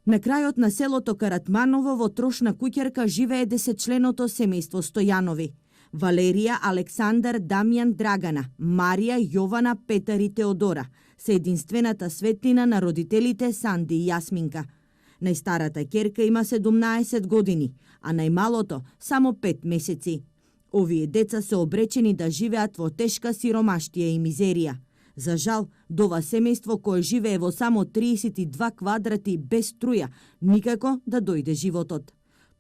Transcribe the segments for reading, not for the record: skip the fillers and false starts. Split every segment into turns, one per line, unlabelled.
На крајот на селото Каратманово во трошна куќерка живее 10-членото семејство Стојанови. Валерија, Александар, Дамјан, Драгана, Марија, Јована, Петар и Теодора се единствената светлина на родителите Санди и Јасминка. Најстарата ќерка има 17 години, а најмалото само 5 месеци. Овие деца се обречени да живеат во тешка сиромаштија и мизерија. За жал, до ова семејство кое живее во само 32 квадрати без струја, никако да дојде животот.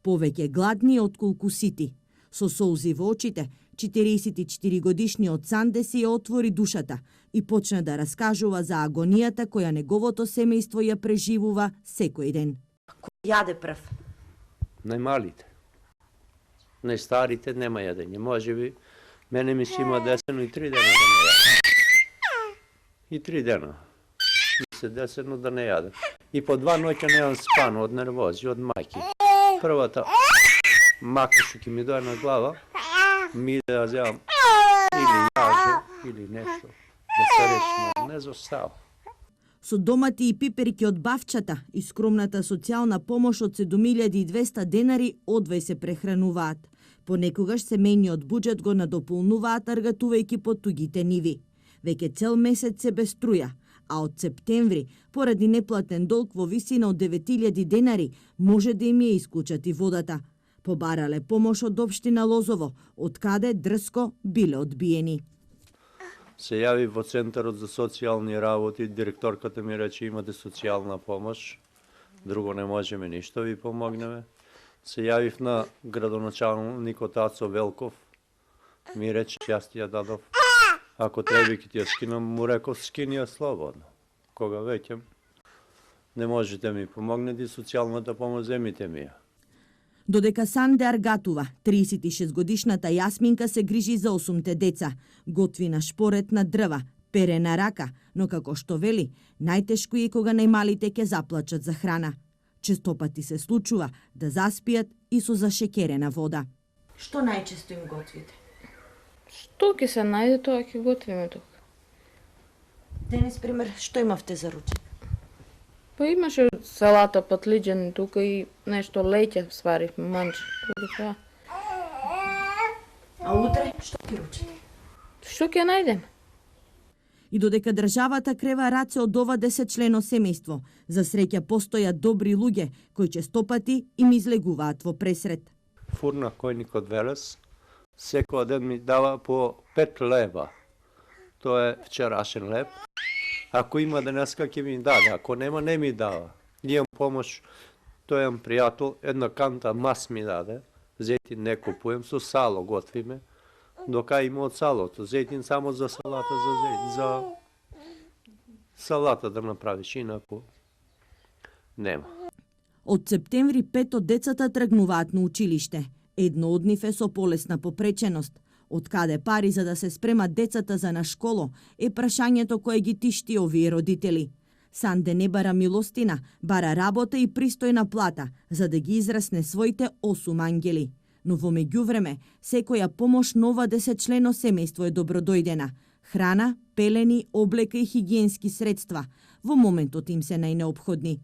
Повеќе гладни отколку сити. Со солзи во очите, 44 годишниот Санде си ја отвори душата и почна да раскажува за агонијата која неговото семејство ја преживува секој ден.
Кој јаде прв?
Најмалите. Најстарите нема јадење. Може би, мене ми си има десено и 3 дена да не јаде. И 3 дена. И се десено да не јаде. И по 2 ноќа немам спано од нервози, од мајки. Првата мака што ќе ми дојде на глава, ми иде да земам или јаже, или нешто. Да се речно, не зостава.
Со домати и пиперки од бавчата и скромната социјална помош од 7200 денари одвај се прехрануваат. Понекогаш семејниот буџет го надополнуваат аргатувајќи по тугите ниви. Веќе цел месец се без струја, а од септември, поради неплатен долг во висина од 9000 денари, може да им ја исклучат и водата. Побарале помош од општина Лозово, од каде дрско биле одбиени.
Се јави во Центарот за социјални работи, директорката ми рече имате социјална помош, друго не можеме ништо ви помогнеме. Се јавив на градоначалникот Ацо Велков, ми рече јас ти ја дадов. Ако треба ќе ти ја скинам, му реков скини ја слободно. Кога веќе не можете ми помогнете, социјалната помош земите ми ја.
Додека Санде аргатува, 36 годишната Јасминка се грижи за 8 деца, готви на шпорет на дрва, пере на рака, но како што вели, најтешко е кога најмалите ќе заплачат за храна. Честопати се случува да заспијат и со зашекерена вода.
Што најчесто им готвите?
Што ќе се најде, тоа ќе готвиме тука.
Денес, пример, што имавте за ручек?
Па имаше салата, патлиџани тука и нешто леќе сваривме, манче. Тоа.
А утре што ќе ручите?
Што ќе најдеме?
И додека државата крева раце од ова 10-члено семејство, за среќа постојат добри луѓе кои честопати им излегуваат во пресрет.
Фурна којникот Велес, секој ден ми дава по 5 лева. Тоа е вчерашен леб. Ако има денеска ќе ми даде, ако нема не ми дава. Имам помош, тој е пријател, една канта мас ми даде, зетин не купуjem, со сало готвиме, дока има од салото, зетин само за салата, за салата да направиш, инаку нема.
Од септември 5 од децата тргнуваат на училиште. Едно од нив е со полесна попреченост. Од каде пари за да се спремат децата за на школо е прашањето кое ги тишти овие родители. Санде не бара милостина, бара работа и пристојна плата, за да ги израсне своите 8 ангели. Но во меѓувреме, секоја помош на ова 10-члено семејство е добродојдена. Храна, пелени, облека и хигиенски средства во моментот им се најнеопходни.